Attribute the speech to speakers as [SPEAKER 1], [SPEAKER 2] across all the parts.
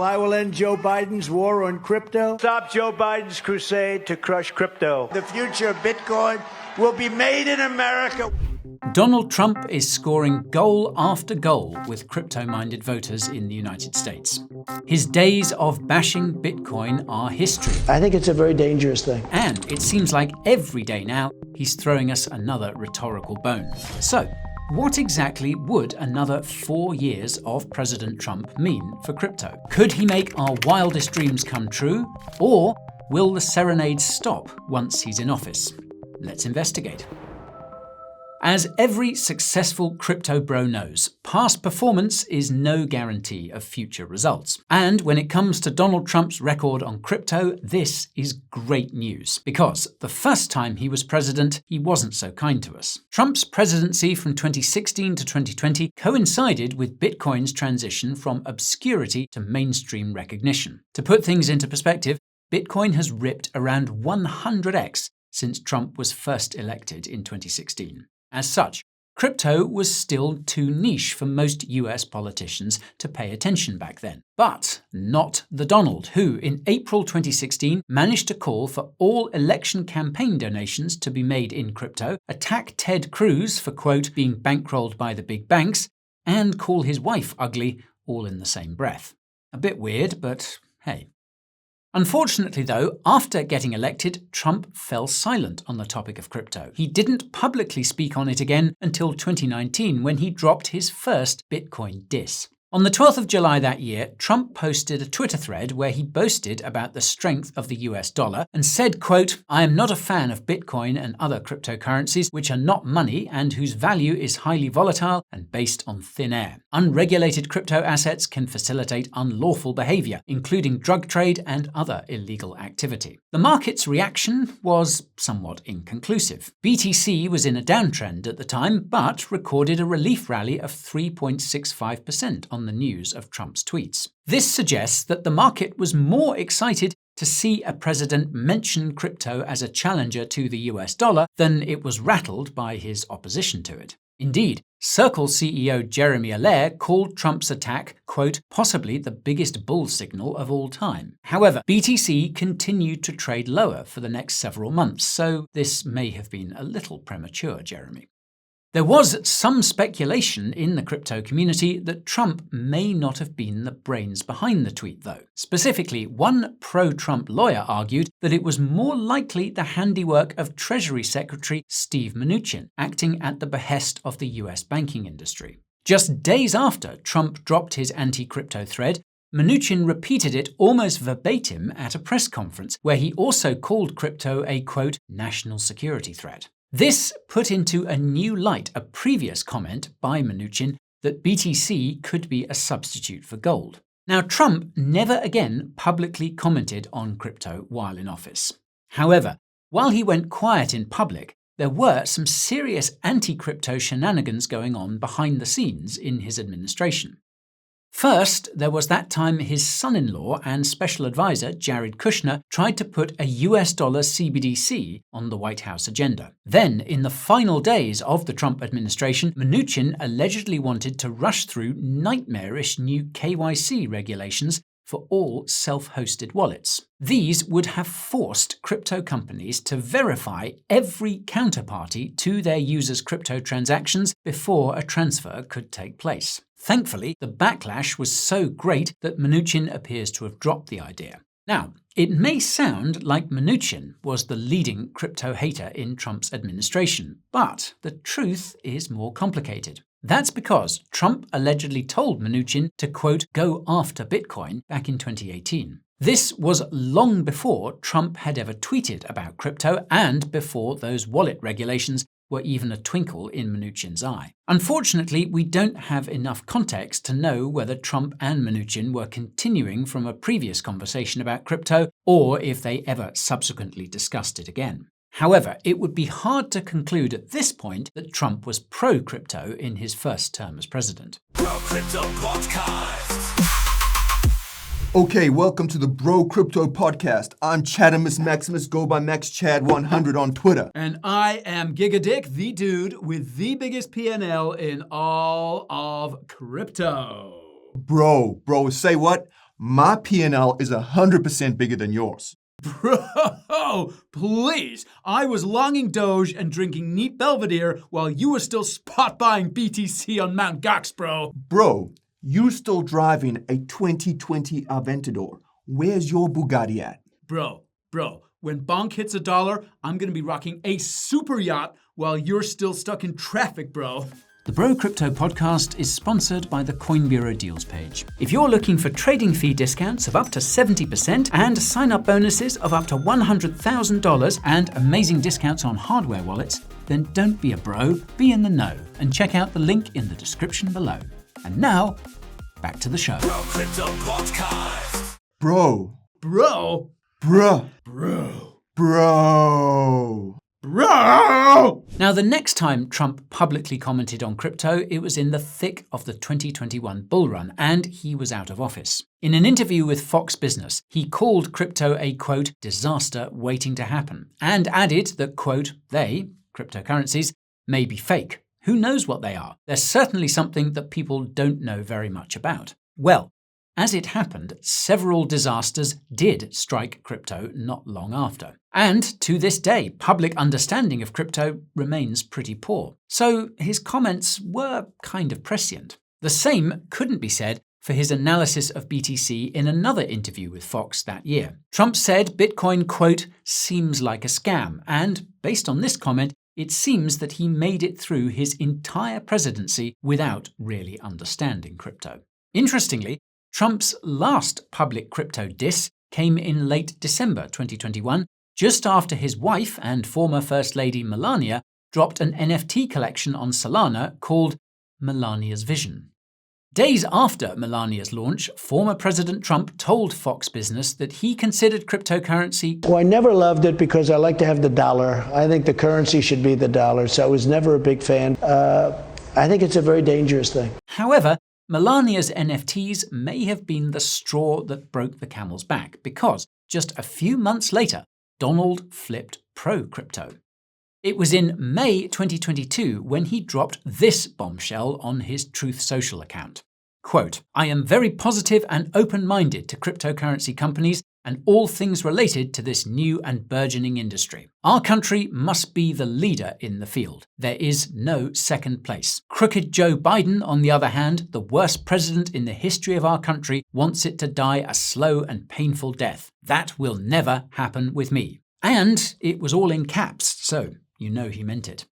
[SPEAKER 1] I will end Joe Biden's war on crypto. Stop Joe Biden's crusade to crush crypto. The future of Bitcoin will be made in America.
[SPEAKER 2] Donald Trump is scoring goal after goal with crypto-minded voters in the United States. His days of bashing Bitcoin are history.
[SPEAKER 3] I think it's a very dangerous thing.
[SPEAKER 2] And it seems like every day now he's throwing us another rhetorical bone. So, what exactly would another 4 years of President Trump mean for crypto? Could he make our wildest dreams come true? Or will the serenades stop once he's in office? Let's investigate. As every successful crypto bro knows, past performance is no guarantee of future results. And when it comes to Donald Trump's record on crypto, this is great news. Because the first time he was president, he wasn't so kind to us. Trump's presidency from 2016 to 2020 coincided with Bitcoin's transition from obscurity to mainstream recognition. To put things into perspective, Bitcoin has ripped around 100x since Trump was first elected in 2016. As such, crypto was still too niche for most US politicians to pay attention back then. But not the Donald, who in April 2016 managed to call for all election campaign donations to be made in crypto, attack Ted Cruz for, quote, being bankrolled by the big banks, and call his wife ugly, all in the same breath. A bit weird, but hey. Unfortunately though, after getting elected, Trump fell silent on the topic of crypto. He didn't publicly speak on it again until 2019 when he dropped his first Bitcoin diss. On the 12th of July that year, Trump posted a Twitter thread where he boasted about the strength of the US dollar and said, quote, "I am not a fan of Bitcoin and other cryptocurrencies which are not money and whose value is highly volatile and based on thin air. Unregulated crypto assets can facilitate unlawful behavior, including drug trade and other illegal activity." The market's reaction was somewhat inconclusive. BTC was in a downtrend at the time, but recorded a relief rally of 3.65% on the news of Trump's tweets. This suggests that the market was more excited to see a president mention crypto as a challenger to the US dollar than it was rattled by his opposition to it. Indeed, Circle CEO Jeremy Allaire called Trump's attack, quote, possibly the biggest bull signal of all time. However, BTC continued to trade lower for the next several months, so this may have been a little premature, Jeremy. There was some speculation in the crypto community that Trump may not have been the brains behind the tweet, though. Specifically, one pro-Trump lawyer argued that it was more likely the handiwork of Treasury Secretary Steve Mnuchin, acting at the behest of the US banking industry. Just days after Trump dropped his anti-crypto thread, Mnuchin repeated it almost verbatim at a press conference, where he also called crypto a, quote, national security threat. This put into a new light a previous comment by Mnuchin that BTC could be a substitute for gold. Now, Trump never again publicly commented on crypto while in office. However, while he went quiet in public, there were some serious anti-crypto shenanigans going on behind the scenes in his administration. First, there was that time his son-in-law and special advisor, Jared Kushner, tried to put a US dollar CBDC on the White House agenda. Then, in the final days of the Trump administration, Mnuchin allegedly wanted to rush through nightmarish new KYC regulations for all self-hosted wallets. These would have forced crypto companies to verify every counterparty to their users' crypto transactions before a transfer could take place. Thankfully, the backlash was so great that Mnuchin appears to have dropped the idea. Now, it may sound like Mnuchin was the leading crypto hater in Trump's administration, but the truth is more complicated. That's because Trump allegedly told Mnuchin to, quote, go after Bitcoin back in 2018. This was long before Trump had ever tweeted about crypto and before those wallet regulations were even a twinkle in Mnuchin's eye. Unfortunately, we don't have enough context to know whether Trump and Mnuchin were continuing from a previous conversation about crypto or if they ever subsequently discussed it again. However, it would be hard to conclude at this point that Trump was pro-crypto in his first term as president.
[SPEAKER 4] Pro-Crypto Podcast.
[SPEAKER 5] Okay, welcome to the Bro Crypto Podcast. I'm Chadimus Maximus, go by MaxChad100 on Twitter.
[SPEAKER 6] And I am GigaDick, the dude with the biggest PNL in all of crypto.
[SPEAKER 5] Bro, say what? My P&L is 100% bigger than yours.
[SPEAKER 6] Bro, please. I was longing Doge and drinking neat Belvedere while you were still spot buying BTC on Mount Gox, bro.
[SPEAKER 5] Bro, you're still driving a 2020 Aventador. Where's your Bugatti at?
[SPEAKER 6] Bro, when bonk hits $1, I'm gonna be rocking a super yacht while you're still stuck in traffic, bro.
[SPEAKER 2] The Bro Crypto podcast is sponsored by the Coin Bureau deals page. If you're looking for trading fee discounts of up to 70% and sign-up bonuses of up to $100,000 and amazing discounts on hardware wallets, then don't be a bro, be in the know, and check out the link in the description below. And now, back to the show.
[SPEAKER 4] Bro Crypto Podcast.
[SPEAKER 5] Bro.
[SPEAKER 6] Bro.
[SPEAKER 5] Bruh.
[SPEAKER 6] Bro.
[SPEAKER 5] Bro.
[SPEAKER 6] Bro!
[SPEAKER 2] Now, the next time Trump publicly commented on crypto, it was in the thick of the 2021 bull run, and he was out of office. In an interview with Fox Business, he called crypto a, quote, disaster waiting to happen, and added that, quote, they, cryptocurrencies, may be fake. Who knows what they are? They're certainly something that people don't know very much about. Well, as it happened, several disasters did strike crypto not long after. And to this day, public understanding of crypto remains pretty poor. So his comments were kind of prescient. The same couldn't be said for his analysis of BTC in another interview with Fox that year. Trump said Bitcoin, quote, seems like a scam. And based on this comment, it seems that he made it through his entire presidency without really understanding crypto. Interestingly, Trump's last public crypto diss came in late December 2021, just after his wife and former First Lady Melania dropped an NFT collection on Solana called Melania's Vision. Days after Melania's launch, former President Trump told Fox Business that he considered cryptocurrency.
[SPEAKER 3] Well, I never loved it because I like to have the dollar. I think the currency should be the dollar, so I was never a big fan. I think it's a very dangerous thing.
[SPEAKER 2] However, Melania's NFTs may have been the straw that broke the camel's back because just a few months later, Donald flipped pro-crypto. It was in May 2022 when he dropped this bombshell on his Truth Social account. Quote, I am very positive and open-minded to cryptocurrency companies and all things related to this new and burgeoning industry. Our country must be the leader in the field. There is no second place. Crooked Joe Biden, on the other hand, the worst president in the history of our country, wants it to die a slow and painful death. That will never happen with me. And it was all in caps, so you know he meant it.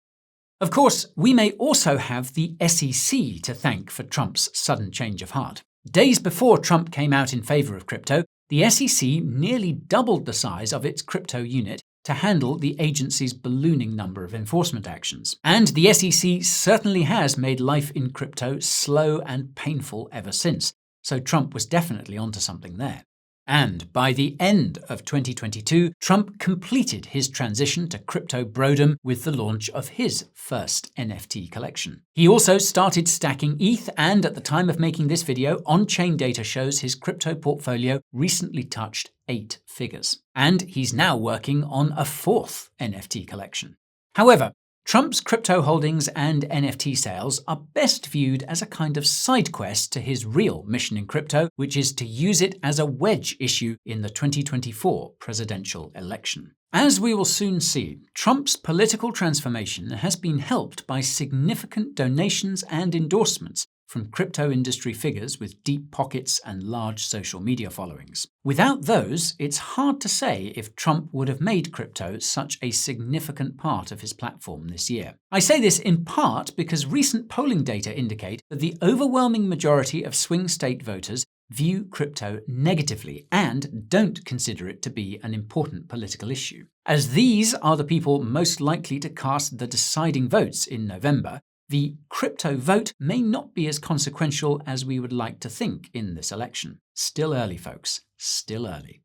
[SPEAKER 2] Of course, we may also have the SEC to thank for Trump's sudden change of heart. Days before Trump came out in favor of crypto, the SEC nearly doubled the size of its crypto unit to handle the agency's ballooning number of enforcement actions. And the SEC certainly has made life in crypto slow and painful ever since, so Trump was definitely onto something there. And by the end of 2022, Trump completed his transition to crypto brodom with the launch of his first NFT collection. He also started stacking ETH, and at the time of making this video, on-chain data shows his crypto portfolio recently touched 8 figures. And he's now working on a 4th NFT collection. However, Trump's crypto holdings and NFT sales are best viewed as a kind of side quest to his real mission in crypto, which is to use it as a wedge issue in the 2024 presidential election. As we will soon see, Trump's political transformation has been helped by significant donations and endorsements from crypto industry figures with deep pockets and large social media followings. Without those, it's hard to say if Trump would have made crypto such a significant part of his platform this year. I say this in part because recent polling data indicate that the overwhelming majority of swing state voters view crypto negatively and don't consider it to be an important political issue. As these are the people most likely to cast the deciding votes in November, the crypto vote may not be as consequential as we would like to think in this election. Still early, folks. Still early.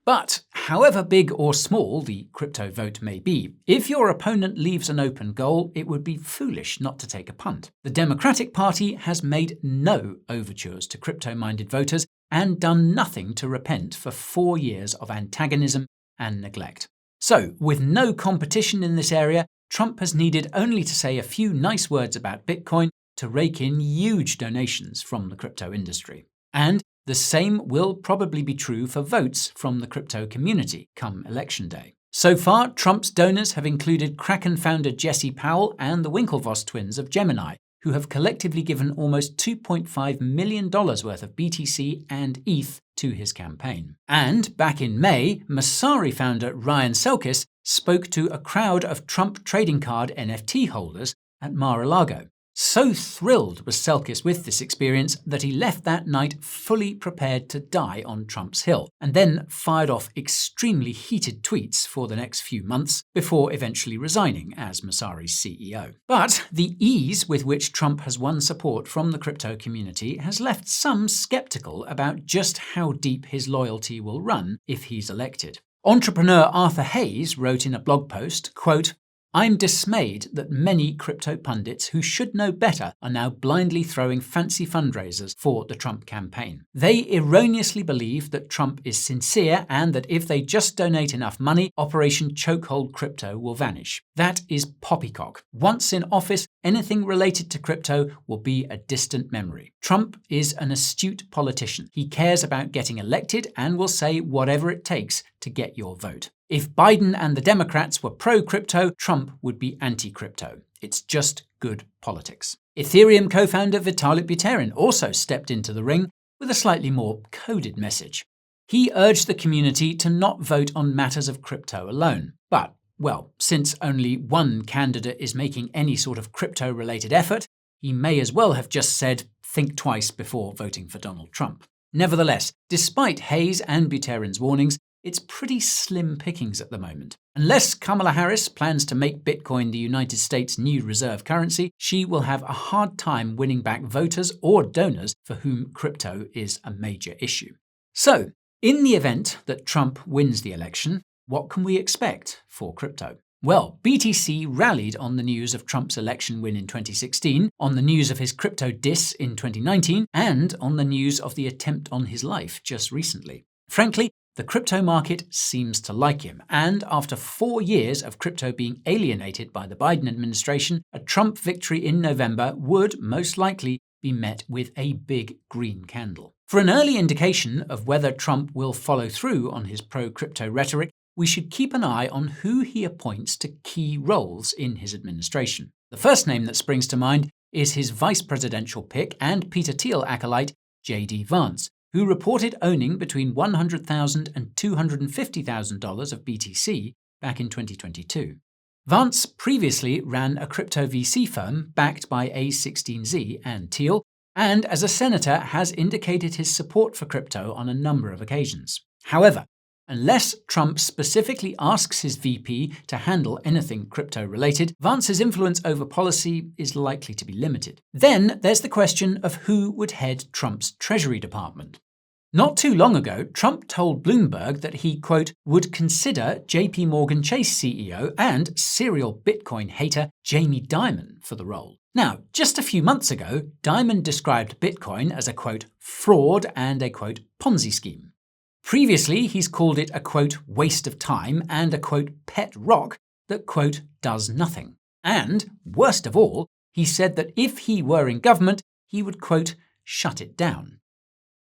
[SPEAKER 2] But however big or small the crypto vote may be, if your opponent leaves an open goal, it would be foolish not to take a punt. The Democratic Party has made no overtures to crypto-minded voters and done nothing to repent for 4 years of antagonism and neglect. So, with no competition in this area, Trump has needed only to say a few nice words about Bitcoin to rake in huge donations from the crypto industry. And The same will probably be true for votes from the crypto community come election day. So far, Trump's donors have included Kraken founder Jesse Powell and the Winklevoss twins of Gemini, who have collectively given almost $2.5 million worth of BTC and ETH to his campaign. And back in May, Masari founder Ryan Selkis spoke to a crowd of Trump trading card NFT holders at Mar-a-Lago. So thrilled was Selkis with this experience that he left that night fully prepared to die on Trump's Hill, and then fired off extremely heated tweets for the next few months before eventually resigning as Masari's CEO. But the ease with which Trump has won support from the crypto community has left some skeptical about just how deep his loyalty will run if he's elected. Entrepreneur Arthur Hayes wrote in a blog post, quote, "I'm dismayed that many crypto pundits who should know better are now blindly throwing fancy fundraisers for the Trump campaign. They erroneously believe that Trump is sincere and that if they just donate enough money, Operation Chokehold Crypto will vanish. That is poppycock. Once in office, anything related to crypto will be a distant memory. Trump is an astute politician. He cares about getting elected and will say whatever it takes to get your vote. If Biden and the Democrats were pro-crypto, Trump would be anti-crypto. It's just good politics." Ethereum co-founder Vitalik Buterin also stepped into the ring with a slightly more coded message. He urged the community to not vote on matters of crypto alone. But, well, since only one candidate is making any sort of crypto-related effort, he may as well have just said, think twice before voting for Donald Trump. Nevertheless, despite Hayes and Buterin's warnings, it's pretty slim pickings at the moment. Unless Kamala Harris plans to make Bitcoin the United States' new reserve currency, she will have a hard time winning back voters or donors for whom crypto is a major issue. So, in the event that Trump wins the election, what can we expect for crypto? Well, BTC rallied on the news of Trump's election win in 2016, on the news of his crypto diss in 2019, and on the news of the attempt on his life just recently. Frankly, the crypto market seems to like him, and after 4 years of crypto being alienated by the Biden administration, a Trump victory in November would most likely be met with a big green candle. For an early indication of whether Trump will follow through on his pro-crypto rhetoric, we should keep an eye on who he appoints to key roles in his administration. The first name that springs to mind is his vice presidential pick and Peter Thiel acolyte, J.D. Vance, who reported owning between $100,000 and $250,000 of BTC back in 2022. Vance previously ran a crypto VC firm backed by A16Z and Thiel, and as a senator has indicated his support for crypto on a number of occasions. However, unless Trump specifically asks his VP to handle anything crypto-related, Vance's influence over policy is likely to be limited. Then there's the question of who would head Trump's Treasury Department. Not too long ago, Trump told Bloomberg that he, quote, would consider JP Morgan Chase CEO and serial Bitcoin hater Jamie Dimon for the role. Now, just a few months ago, Dimon described Bitcoin as a, quote, fraud and a, quote, Ponzi scheme. Previously, he's called it a, quote, waste of time and a, quote, pet rock that, quote, does nothing. And, worst of all, he said that if he were in government, he would, quote, shut it down.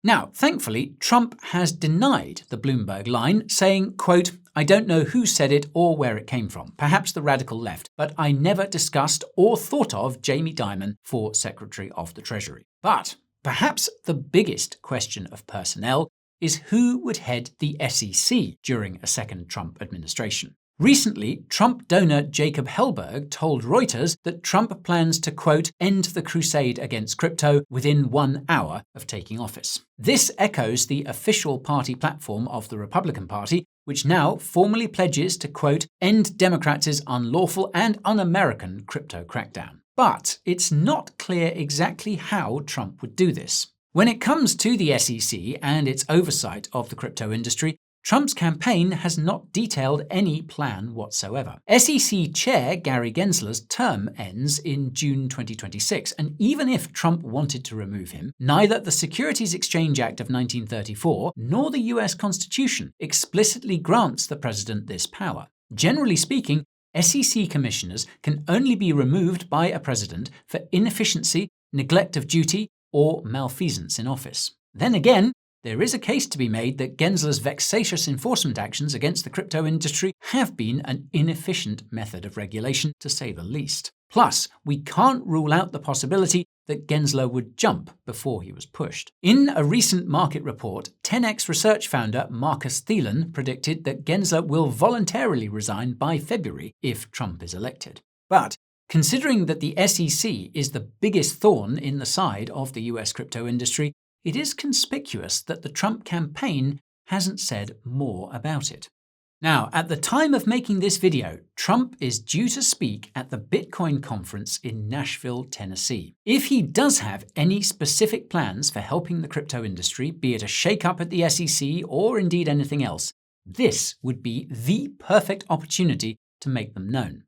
[SPEAKER 2] Now, thankfully, Trump has denied the Bloomberg line, saying, quote, I don't know who said it or where it came from, perhaps the radical left, but I never discussed or thought of Jamie Dimon for Secretary of the Treasury. But perhaps the biggest question of personnel is who would head the SEC during a second Trump administration. Recently, Trump donor Jacob Hellberg told Reuters that Trump plans to, quote, end the crusade against crypto within 1 hour of taking office. This echoes the official party platform of the Republican Party, which now formally pledges to, quote, end Democrats' unlawful and un-American crypto crackdown. But it's not clear exactly how Trump would do this. When it comes to the SEC and its oversight of the crypto industry, Trump's campaign has not detailed any plan whatsoever. SEC Chair Gary Gensler's term ends in June 2026, and even if Trump wanted to remove him, neither the Securities Exchange Act of 1934 nor the US Constitution explicitly grants the president this power. Generally speaking, SEC commissioners can only be removed by a president for inefficiency, neglect of duty, or malfeasance in office. Then again, there is a case to be made that Gensler's vexatious enforcement actions against the crypto industry have been an inefficient method of regulation, to say the least. Plus, we can't rule out the possibility that Gensler would jump before he was pushed. In a recent market report, 10x research founder Marcus Thielen predicted that Gensler will voluntarily resign by February if Trump is elected. But considering that the SEC is the biggest thorn in the side of the US crypto industry, it is conspicuous that the Trump campaign hasn't said more about it. Now, at the time of making this video, Trump is due to speak at the Bitcoin conference in Nashville, Tennessee. If he does have any specific plans for helping the crypto industry, be it a shake-up at the SEC or indeed anything else, this would be the perfect opportunity to make them known.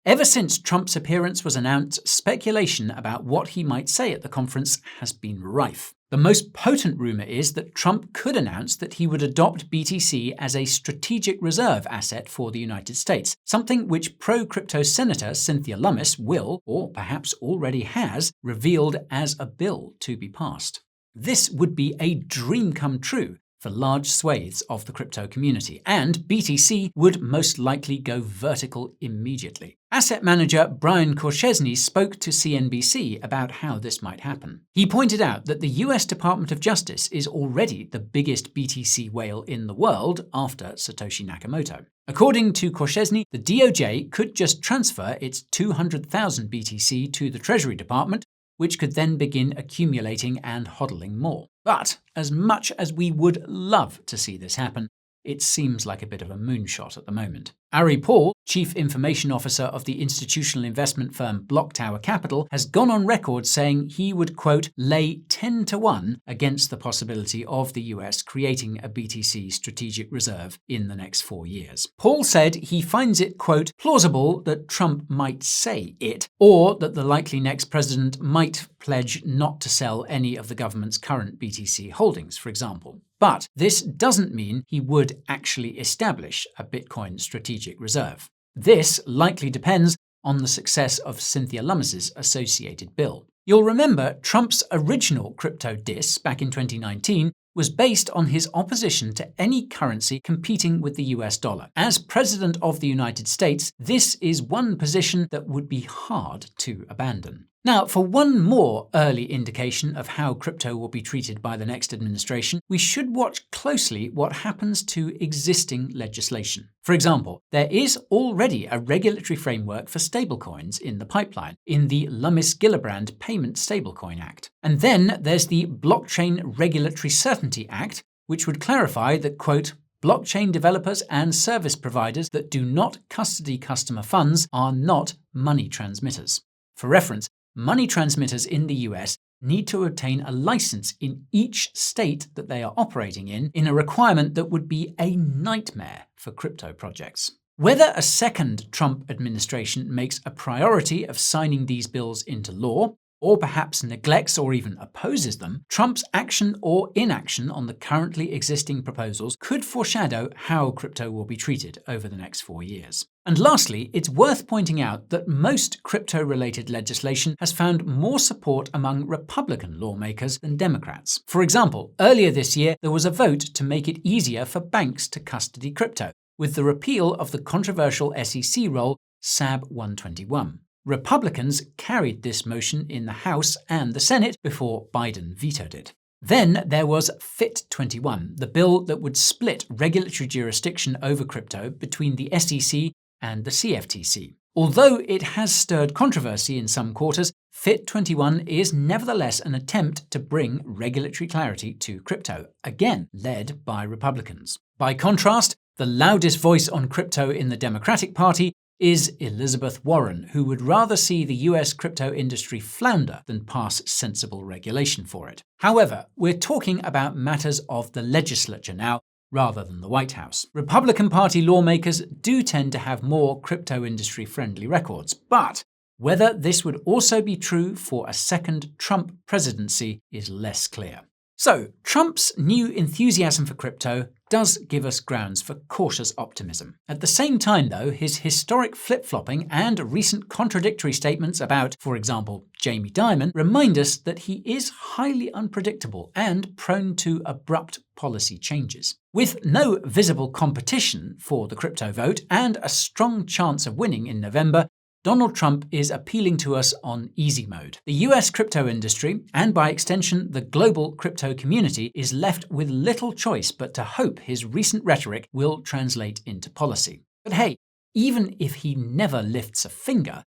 [SPEAKER 2] Ever since Trump's appearance was announced, speculation about what he might say at the conference has been rife. The most potent rumor is that Trump could announce that he would adopt BTC as a strategic reserve asset for the United States, something which pro-crypto Senator Cynthia Lummis will, or perhaps already has, revealed as a bill to be passed. This would be a dream come true for large swathes of the crypto community, and BTC would most likely go vertical immediately. Asset manager Brian Korchesny spoke to CNBC about how this might happen. He pointed out that the US Department of Justice is already the biggest BTC whale in the world after Satoshi Nakamoto. According to Korchesny, the DOJ could just transfer its 200,000 BTC to the Treasury Department, which could then begin accumulating and hodling more. But as much as we would love to see this happen, it seems like a bit of a moonshot at the moment. Ari Paul, Chief Information Officer of the institutional investment firm Blocktower Capital, has gone on record saying he would, quote, lay 10 to 1 against the possibility of the US creating a BTC Strategic Reserve in the next 4 years. Paul said he finds it, quote, plausible that Trump might say it, or that the likely next president might pledge not to sell any of the government's current BTC holdings, for example. But this doesn't mean he would actually establish a Bitcoin Strategic Reserve. This likely depends on the success of Cynthia Lummis's associated bill. You'll remember Trump's original crypto diss back in 2019 was based on his opposition to any currency competing with the US dollar. As President of the United States, this is one position that would be hard to abandon. Now, for one more early indication of how crypto will be treated by the next administration, we should watch closely what happens to existing legislation. For example, there is already a regulatory framework for stablecoins in the pipeline, in the Lummis-Gillibrand Payment Stablecoin Act. And then there's the Blockchain Regulatory Certainty Act, which would clarify that, quote, blockchain developers and service providers that do not custody customer funds are not money transmitters. For reference, money transmitters in the US need to obtain a license in each state that they are operating in a requirement that would be a nightmare for crypto projects. Whether a second Trump administration makes a priority of signing these bills into law, or perhaps neglects or even opposes them, Trump's action or inaction on the currently existing proposals could foreshadow how crypto will be treated over the next 4 years. And lastly, it's worth pointing out that most crypto-related legislation has found more support among Republican lawmakers than Democrats. For example, earlier this year, there was a vote to make it easier for banks to custody crypto, with the repeal of the controversial SEC rule SAB 121. Republicans carried this motion in the House and the Senate before Biden vetoed it. Then there was FIT 21, the bill that would split regulatory jurisdiction over crypto between the SEC and the CFTC. Although it has stirred controversy in some quarters, FIT 21 is nevertheless an attempt to bring regulatory clarity to crypto, again led by Republicans. By contrast, the loudest voice on crypto in the Democratic Party is Elizabeth Warren, who would rather see the US crypto industry flounder than pass sensible regulation for it. However, we're talking about matters of the legislature now, rather than the White House. Republican Party lawmakers do tend to have more crypto industry-friendly records, but whether this would also be true for a second Trump presidency is less clear. So, Trump's new enthusiasm for crypto does give us grounds for cautious optimism. At the same time, though, his historic flip-flopping and recent contradictory statements about, for example, Jamie Dimon, remind us that he is highly unpredictable and prone to abrupt policy changes. With no visible competition for the crypto vote and a strong chance of winning in November, Donald Trump is appealing to us on easy mode. The US crypto industry, and by extension the global crypto community, is left with little choice but to hope his recent rhetoric will translate into policy. But hey, even if he never lifts a finger,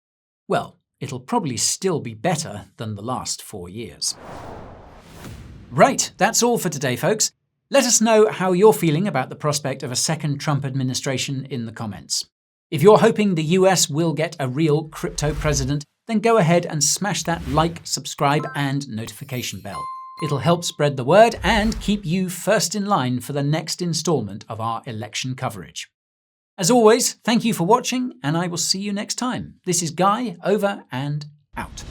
[SPEAKER 2] well, it'll probably still be better than the last 4 years. Right, that's all for today, folks. Let us know how you're feeling about the prospect of a second Trump administration in the comments. If you're hoping the US will get a real crypto president, then go ahead and smash that like, subscribe, and notification bell. It'll help spread the word and keep you first in line for the next installment of our election coverage. As always, thank you for watching, and I will see you next time. This is Guy, over and out.